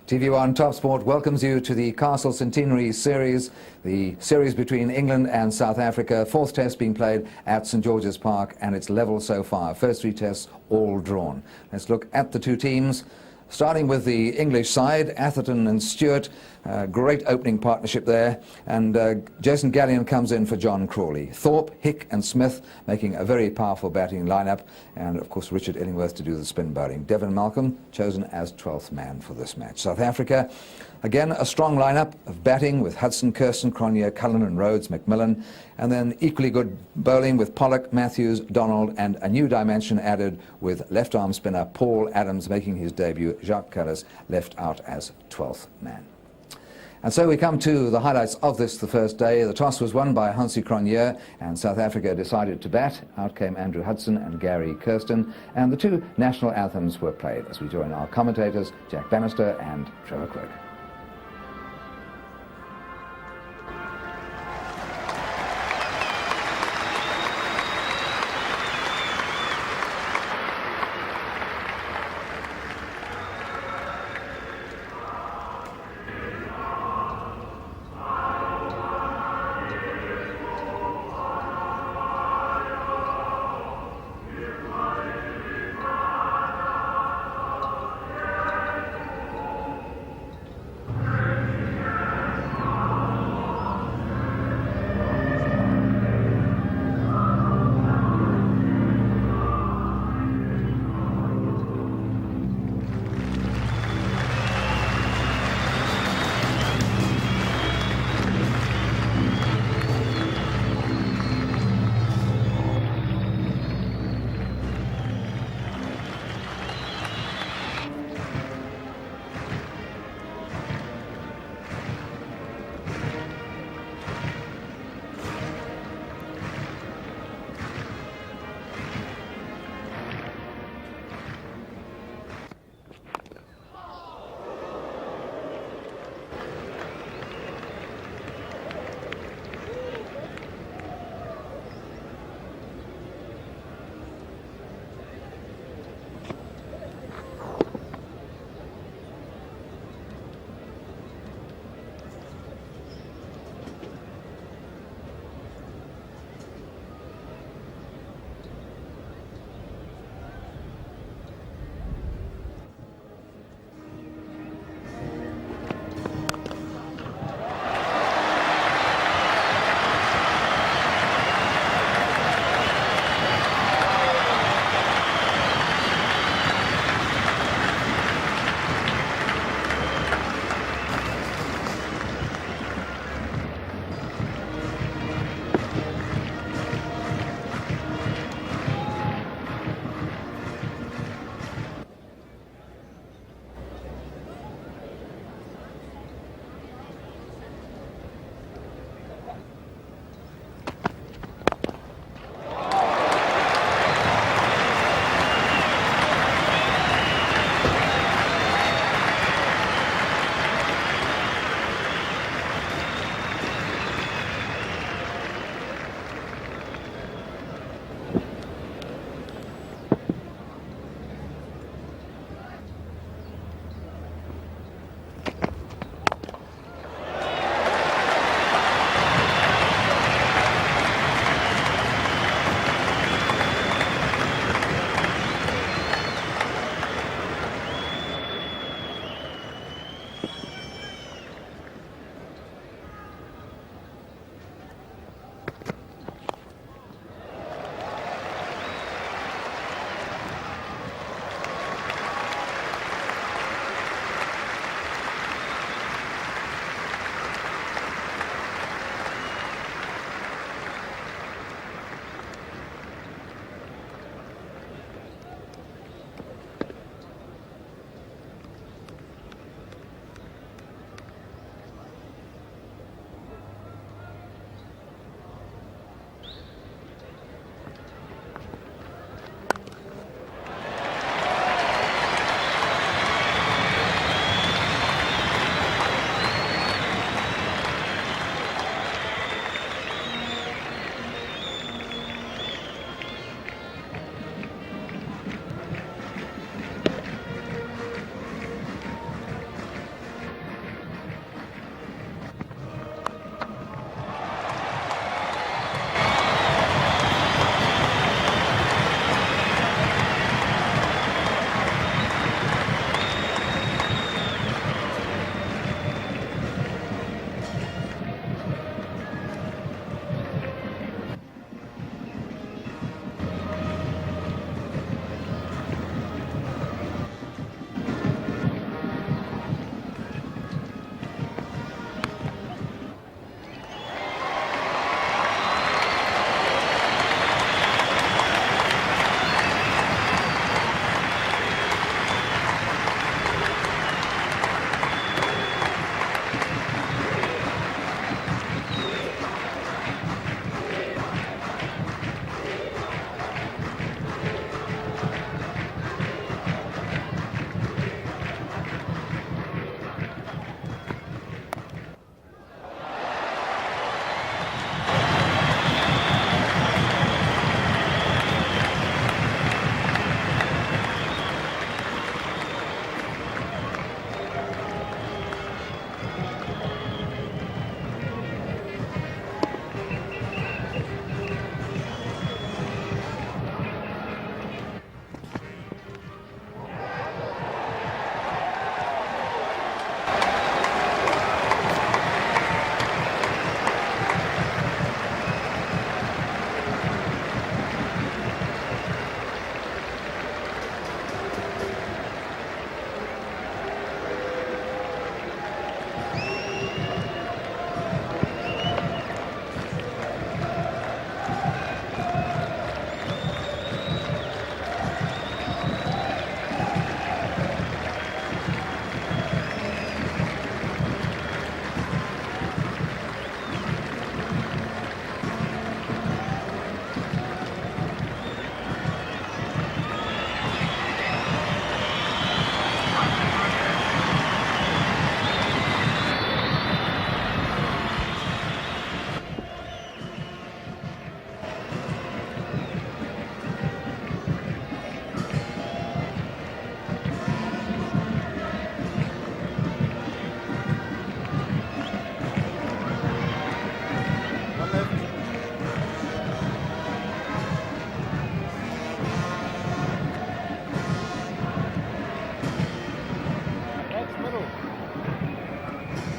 TV1 Top Sport welcomes you to the Castle Centenary Series, the series between England and South Africa. Fourth test being played at St George's Park, and it's level so far. First three tests all drawn. Let's look at the two teams. Starting with the English side, Atherton and Stewart, great opening partnership there, and Jason Gallion comes in for John Crawley. Thorpe, Hick and Smith making a very powerful batting lineup, and of course Richard Illingworth to do the spin bowling. Devon Malcolm chosen as 12th man for this match. South Africa, again a strong lineup of batting with Hudson, Kirsten, Cronje, Cullen and Rhodes, McMillan, and then equally good bowling with Pollock, Matthews, Donald, and a new dimension added with left-arm spinner Paul Adams making his debut, Jacques Kallis left out as 12th man. And so we come to the highlights of this, the first day. The toss was won by Hansie Cronje, and South Africa decided to bat. Out came Andrew Hudson and Gary Kirsten, and the two national anthems were played as we join our commentators, Jack Bannister and Trevor Quirk.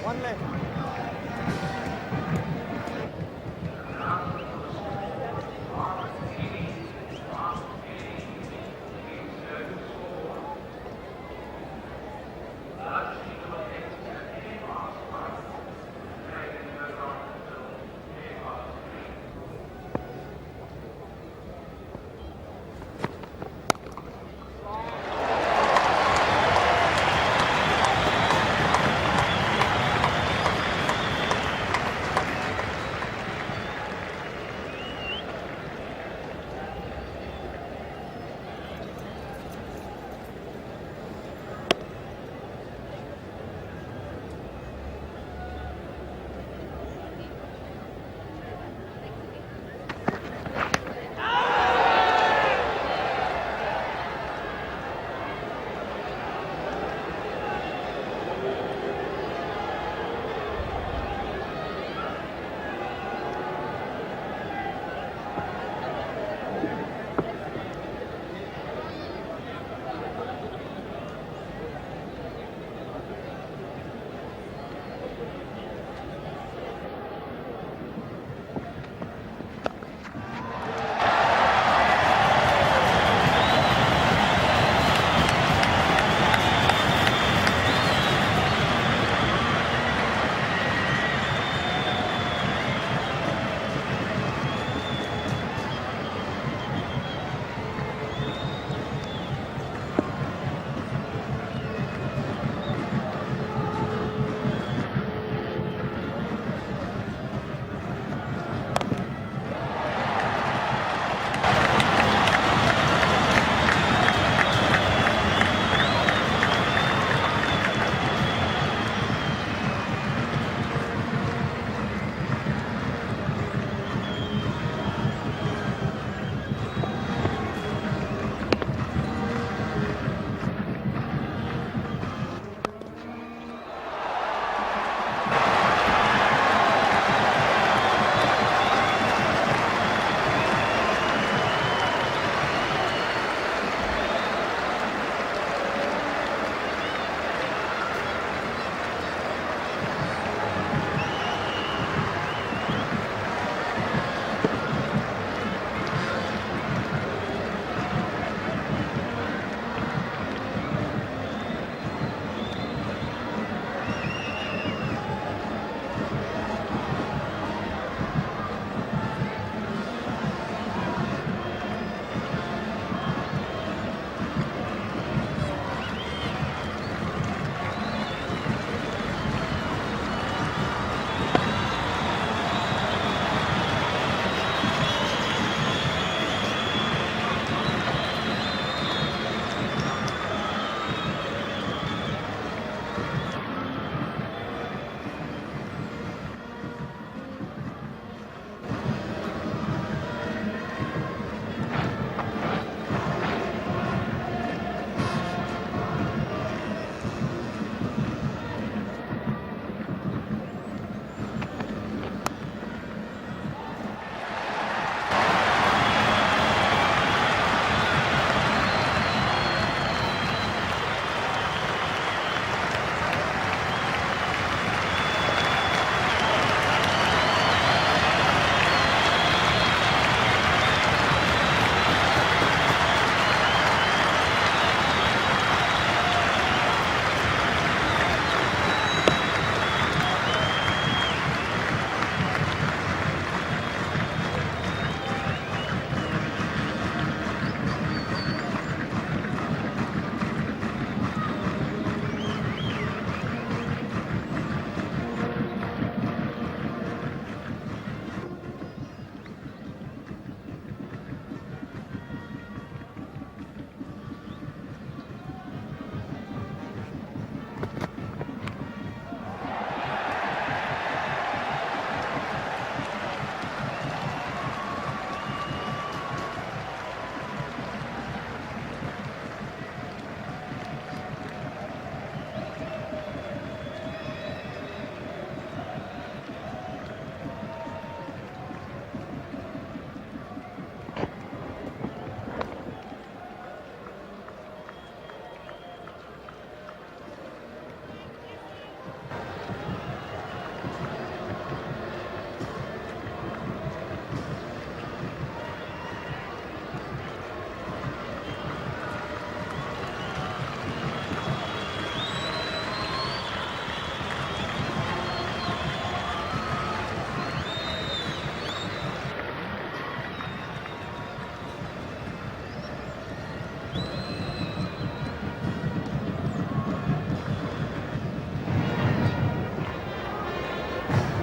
One left.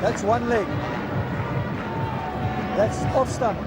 That's one leg. That's off stump.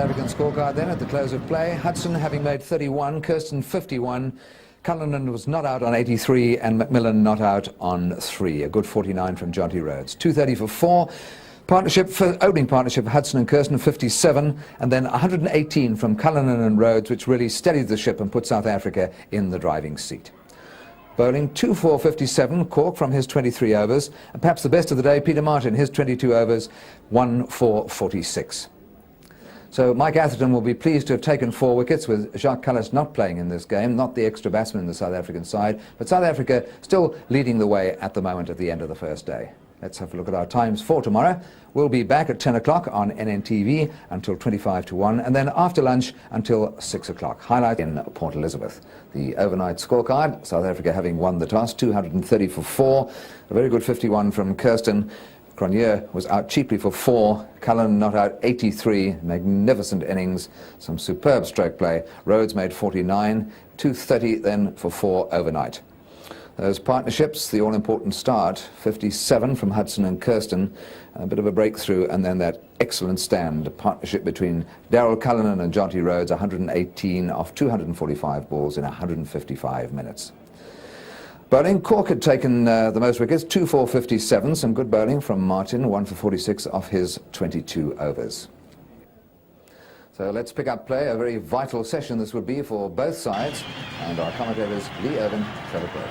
African scorecard then at the close of play. Hudson having made 31, Kirsten 51. Cullinan was not out on 83 and McMillan not out on 3. A good 49 from Jonty Rhodes. 230 for 4. Opening partnership Hudson and Kirsten 57, and then 118 from Cullinan and Rhodes, which really steadied the ship and put South Africa in the driving seat. Bowling 2-4-57, Cork from his 23 overs, and perhaps the best of the day, Peter Martin, his 22 overs, 1-4-46. So Mike Atherton will be pleased to have taken 4 wickets, with Jacques Kallis not playing in this game, not the extra batsman in the South African side, but South Africa still leading the way at the moment at the end of the first day. Let's have a look at our times for tomorrow. We'll be back at 10 o'clock on NNTV until 25 to 1, and then after lunch until 6 o'clock. Highlight in Port Elizabeth. The overnight scorecard, South Africa having won the toss, 230 for 4. A very good 51 from Kirsten. Cronje was out cheaply for 4. Cullen not out 83. Magnificent innings. Some superb stroke play. Rhodes made 49. 230 then for 4 overnight. Those partnerships, the all-important start, 57 from Hudson and Kirsten, a bit of a breakthrough, and then that excellent stand, a partnership between Daryl Cullinan and Jonty Rhodes, 118 off 245 balls in 155 minutes. Bowling, Cork had taken the most wickets, 2-4-57, some good bowling from Martin, 1-for-46 off his 22 overs. So let's pick up play, a very vital session this would be for both sides, and our commentators, Lee Irvin, Trevor Crowe.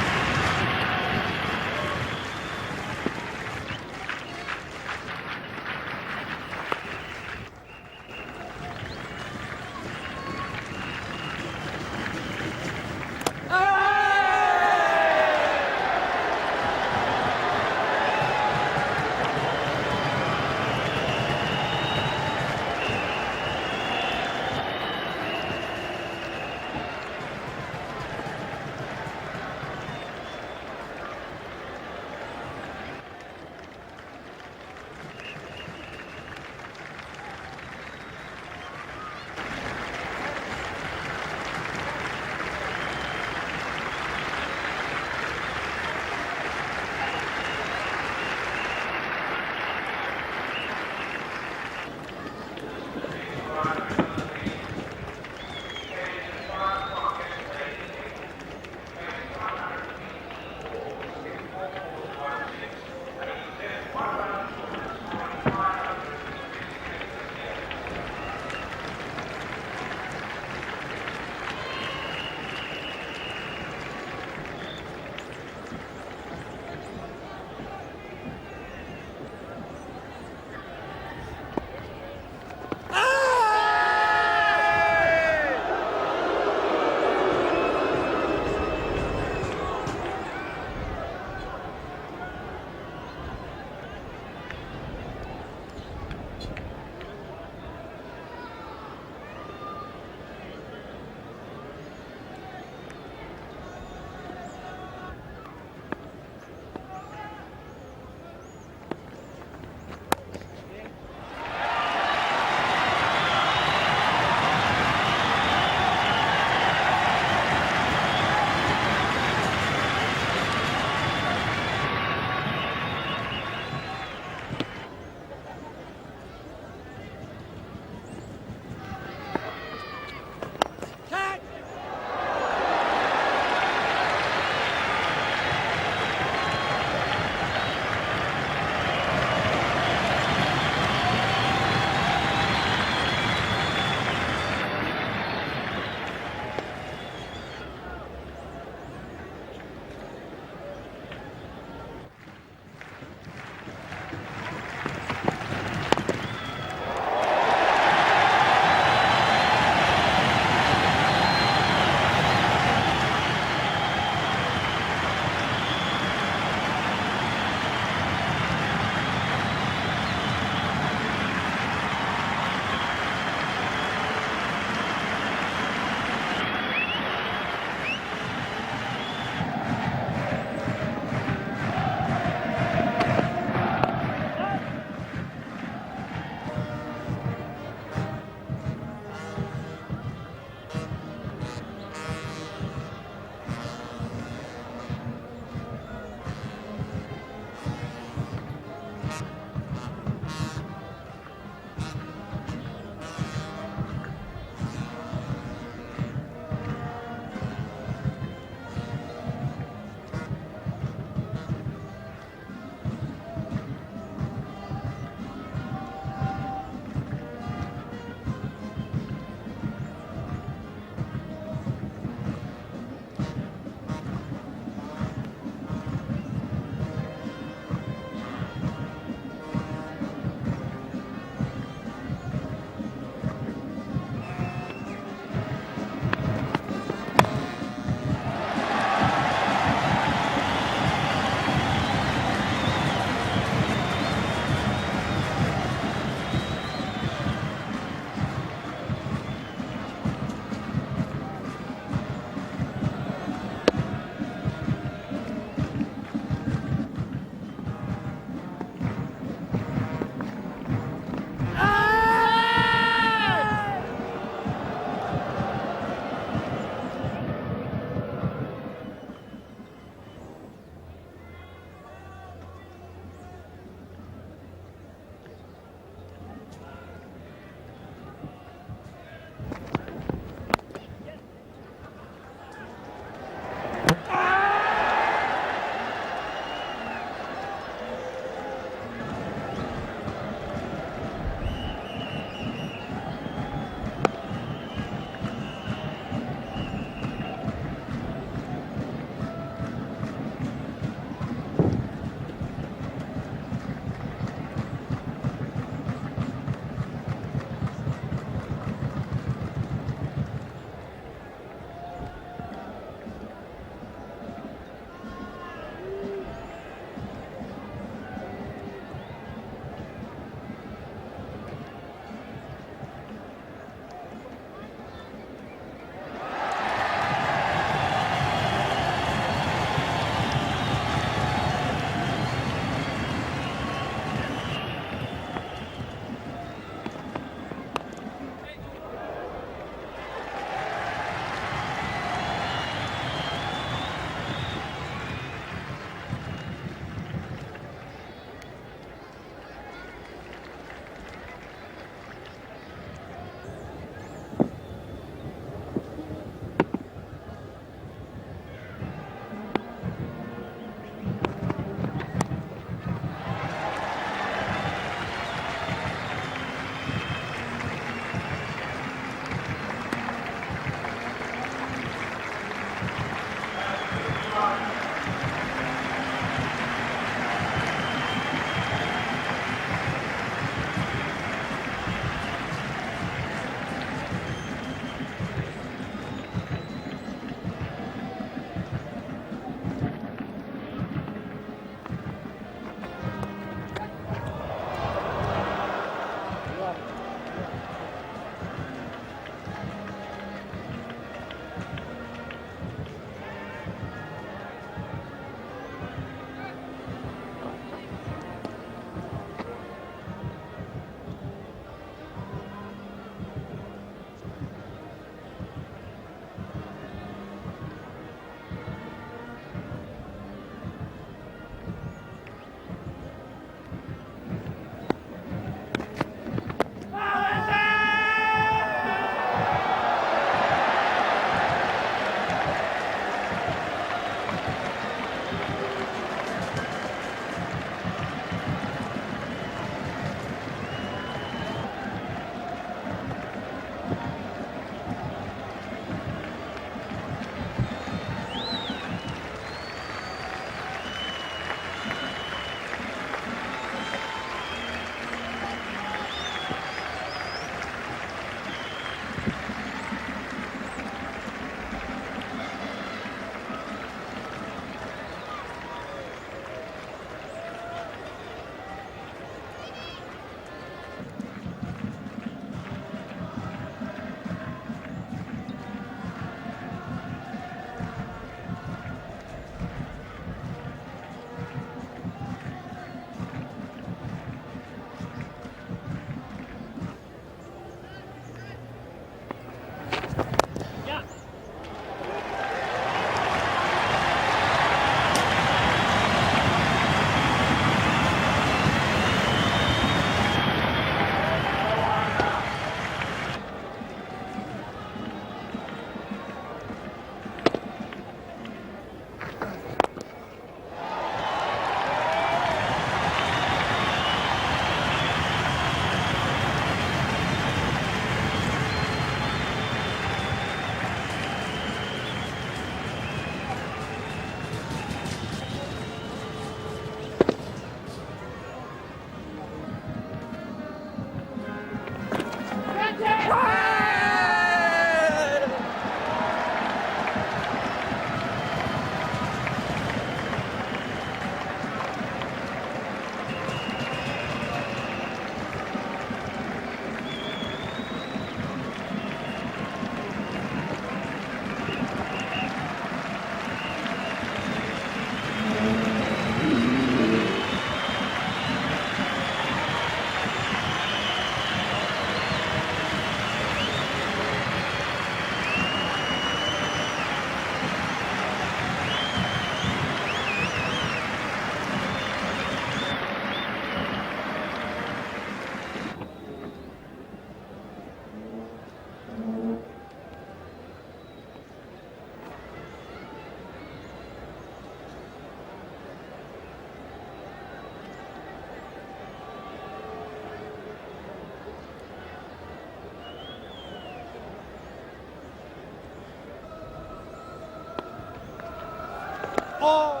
Oh!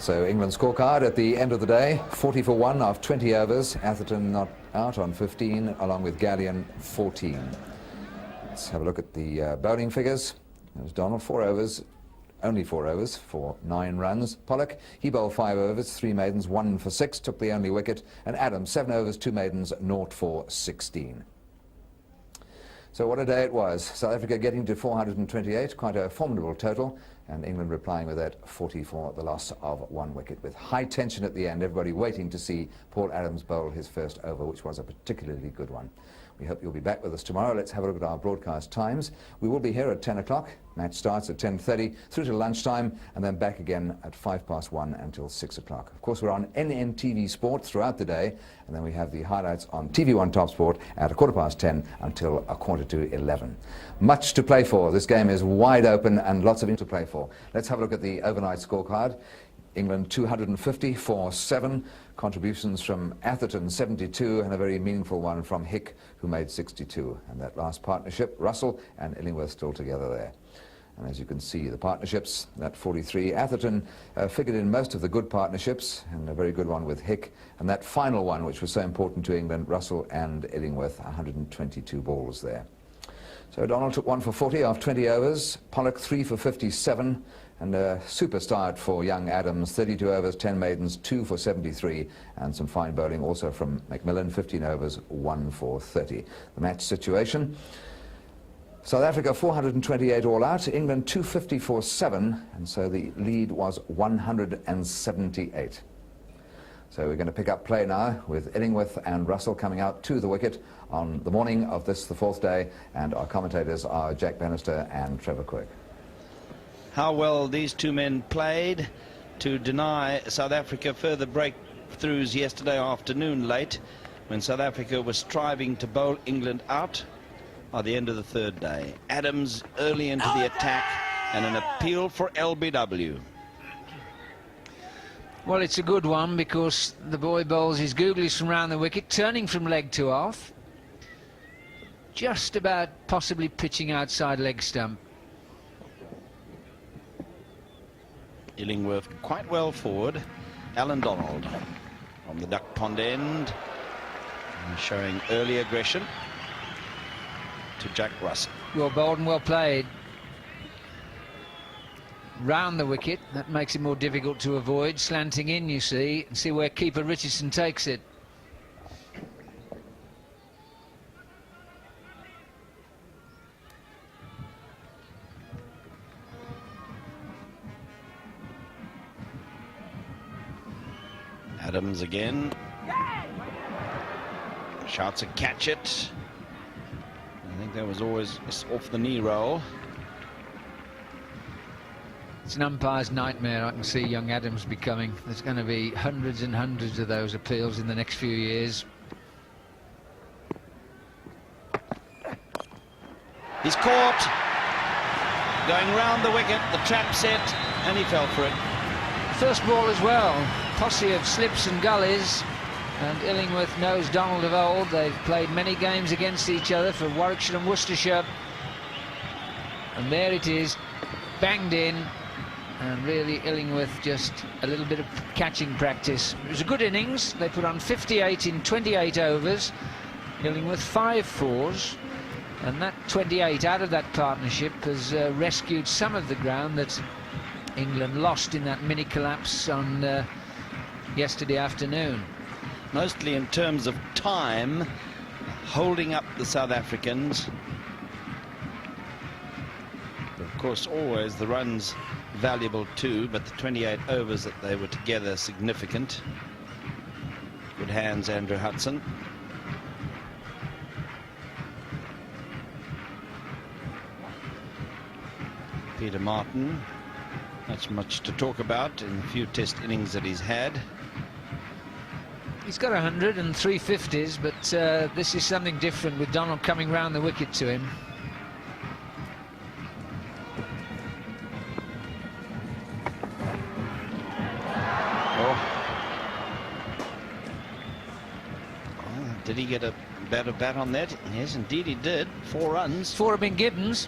So England's scorecard at the end of the day, 40 for 1 of 20 overs. Atherton not out on 15, along with Gallion 14. Let's have a look at the bowling figures. There's Donald, 4 overs, only 4 overs for 9 runs. Pollock, he bowled 5 overs, 3 maidens, 1 for 6, took the only wicket. And Adams, 7 overs, 2 maidens, 0 for 16. So what a day it was. South Africa getting to 428, quite a formidable total, and England replying with that 40 for the loss of 1 wicket, with high tension at the end, everybody waiting to see Paul Adams bowl his first over, which was a particularly good one. We hope you'll be back with us tomorrow. Let's have a look at our broadcast times. We will be here at 10 o'clock. Match starts at 10:30 through to lunchtime, and then back again at 1:05 until 6 o'clock. Of course, we're on NNTV Sport throughout the day, and then we have the highlights on TV1 Top Sport at 10:15 until 11:15. Much to play for. This game is wide open and lots of to play for. Let's have a look at the overnight scorecard. England 250 for 7. Contributions from Atherton 72, and a very meaningful one from Hick, who made 62. And that last partnership, Russell and Illingworth still together there. And as you can see, the partnerships, that 43. Atherton figured in most of the good partnerships, and a very good one with Hick. And that final one, which was so important to England, Russell and Illingworth, 122 balls there. So Donald took 1 for 40 off 20 overs. Pollock 3 for 57. And a super start for young Adams, 32 overs, 10 maidens, 2 for 73, and some fine bowling also from Macmillan, 15 overs, 1 for 30. The match situation, South Africa 428 all out, England 250 for 7, and so the lead was 178. So we're going to pick up play now with Illingworth and Russell coming out to the wicket on the morning of this, the 4th day, and our commentators are Jack Bannister and Trevor Quirk. How well these two men played to deny South Africa further breakthroughs yesterday afternoon late, when South Africa was striving to bowl England out by the end of the 3rd day. Adams early into the attack, and an appeal for LBW. Well, it's a good one because the boy bowls his googlies from round the wicket, turning from leg to off, just about possibly pitching outside leg stump. Illingworth quite well forward. Alan Donald from the duck pond end, showing early aggression to Jack Russell. Well bowled and well played. Round the wicket, that makes it more difficult to avoid. Slanting in, you see, and see where keeper Richardson takes it. Adams again. Shouts a catch it. I think that was always off the knee roll. It's an umpire's nightmare. I can see young Adams becoming. There's going to be hundreds and hundreds of those appeals in the next few years. He's caught. Going round the wicket, the trap set, and he fell for it. First ball as well. Posse of slips and gullies, and Illingworth knows Donald of old. They've played many games against each other for Warwickshire and Worcestershire, and there it is, banged in, and really Illingworth just a little bit of catching practice. It was a good innings. They put on 58 in 28 overs. Illingworth 5 fours, and that 28 out of that partnership has rescued some of the ground that England lost in that mini collapse on yesterday afternoon. Mostly in terms of time, holding up the South Africans. But of course, always the runs valuable too, but the 28 overs that they were together significant. Good hands, Andrew Hudson. Peter Martin, not much to talk about in the few test innings that he's had. He's got 100 and 350s, but this is something different with Donald coming round the wicket to him. Did he get a better bat on that? Yes, indeed he did. 4 runs. 4 have been Gibbons.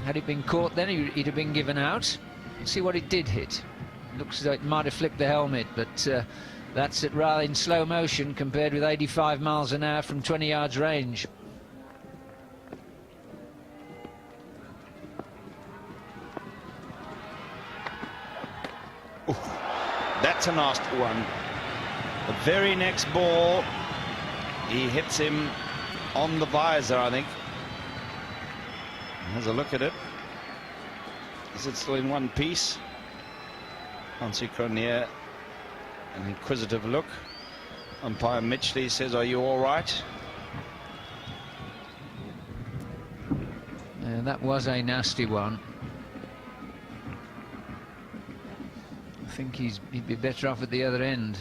Had it been caught then, he'd have been given out. Let's see what it did hit. Looks as though it might have flicked the helmet, but that's at rather in slow motion compared with 85 miles an hour from 20 yards range. Ooh, that's a nasty one. The very next ball, he hits him on the visor, I think. Has a look at it. Is it still in one piece? Hansi Cronje, an inquisitive look. Umpire Mitchley says, "Are you all right?" That was a nasty one. I think he'd be better off at the other end.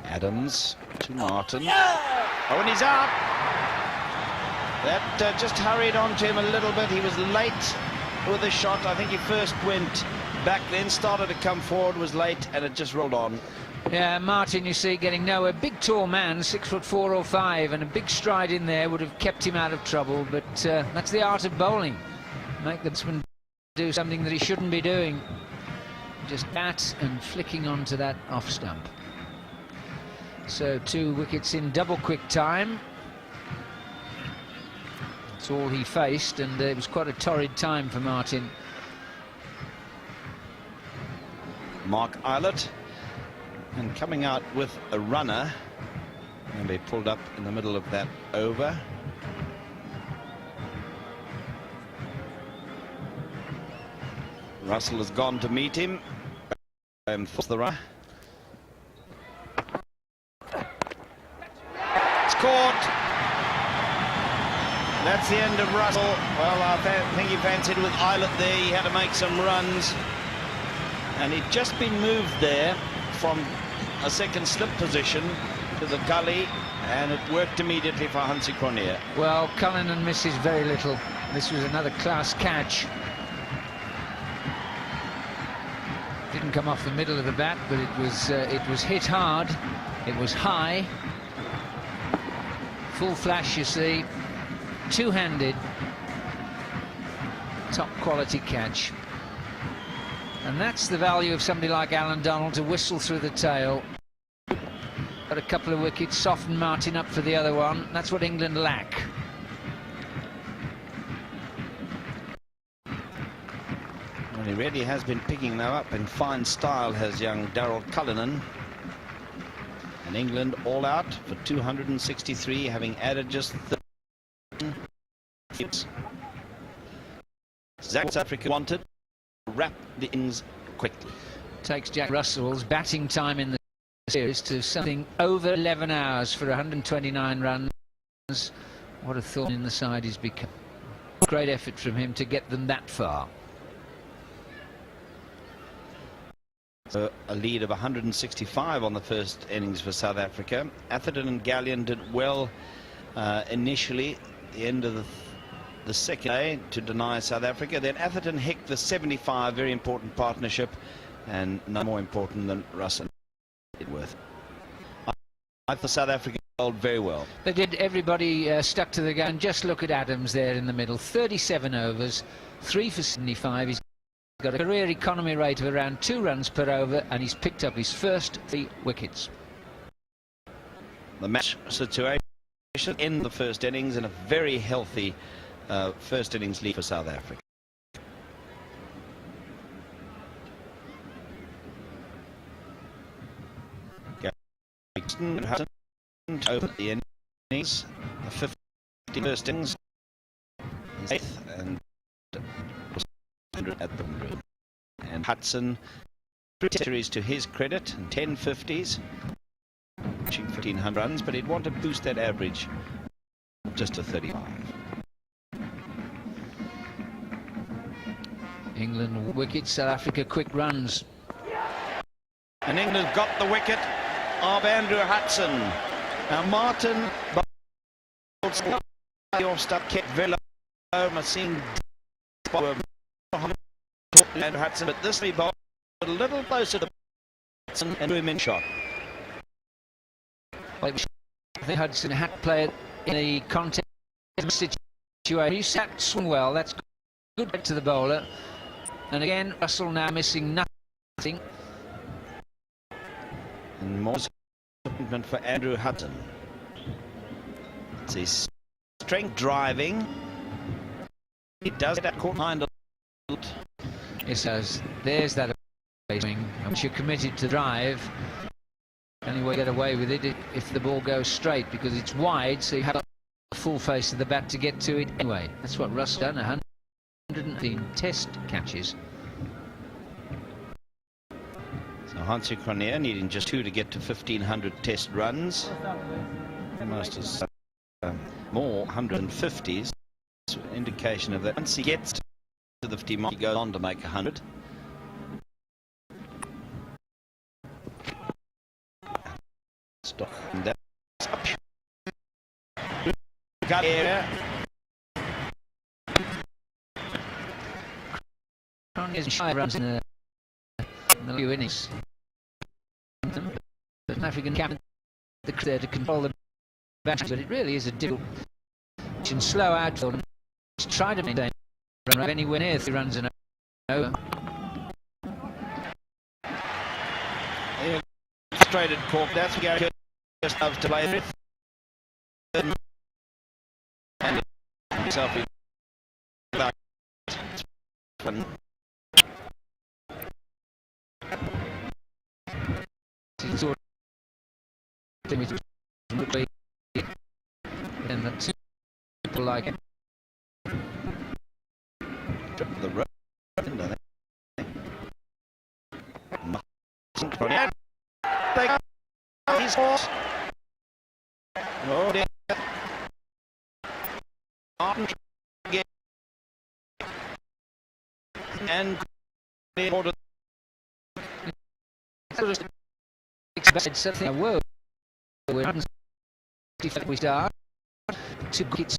Adams to Martin. Oh, and he's out. That just hurried on to him a little bit. He was late with the shot. I think he first went back, then started to come forward, was late, and it just rolled on. Yeah, Martin, you see, getting nowhere. Big, tall man, 6'4" or 5, and a big stride in there would have kept him out of trouble. But that's the art of bowling. Make the batsman do something that he shouldn't be doing. Just bat and flicking onto that off stump. So 2 wickets in double quick time. That's all he faced, and it was quite a torrid time for Martin. Mark Eilert, and coming out with a runner, and they pulled up in the middle of that over. Russell has gone to meet him and force the run. It's caught. That's the end of Russell. Well, I think he fancied with Eilert there. He had to make some runs, and he'd just been moved there from a second slip position to the gully, and it worked immediately for Hansi Cronje. Well, Cullinan misses very little. This was another class catch. Didn't come off the middle of the bat, but it was hit hard. It was high. Full flash, you see. Two-handed. Top quality catch. And that's the value of somebody like Alan Donald, to whistle through the tail. Got a couple of wickets, soften Martin up for the other one. That's what England lack. Well, he really has been picking them up in fine style, has young Daryl Cullinan. And England all out for 263, having added just 13 hits. South Africa wanted to wrap the innings quickly. Takes Jack Russell's batting time in the series to something over 11 hours for 129 runs. What a thorn in the side he's become. Great effort from him to get them that far. So a lead of 165 on the first innings for South Africa. Atherton and Gallion did well initially, the end of the second day, to deny South Africa. Then Atherton hicked the 75, very important partnership, and no more important than Russell Edworth. I thought South Africa bowled very well. They did. Everybody stuck to the gun. Just look at Adams there in the middle. 37 overs, 3 for 75. He's got a career economy rate of around 2 runs per over, and he's picked up his first 3 wickets. The match situation in the first innings, and a very healthy first innings lead for South Africa. Hudson to open the innings, the 51st innings, 8th, and at the green. And Hudson, 3 series to his credit, and 10 50s, reaching 1,500 runs, but he'd want to boost that average just to 35. England wicket, South Africa quick runs. And England got the wicket of Andrew Hudson. Now Martin bowled off stuff, kept very low. Massine Andrew Hudson, but this he bowled a little closer to Hudson and threw him in shot. Well, I think Hudson had to play it in the contest situation. He sat swung well. That's good to the bowler. And again, Russell now missing nothing. And more disappointment for Andrew Hudson. It's his strength driving. He does that caught behind a lot. It says there's that swing. Once you're committed to drive, the only way to get away with it if the ball goes straight, because it's wide, so you have a full face of the bat to get to it anyway. That's what Russ done. 115 test catches. So Hansi Cronje needing just 2 to get to 1,500 test runs. Almost as more 150s. Indication of that. Once he gets to the 50 mark, he goes on to make 100. Stop that. Cut area. Cronje's shy runs in the few innings. But an African captain there to control the batting, but it really is a difficult and slow outfield. Try to maintain run anywhere near 3 runs and over. Straighted cork. That's Gary just loves to play with. And himself in back. And the people like it. The road. His horse. Oh dear. And Expected something. Whoa. We start. 2 wickets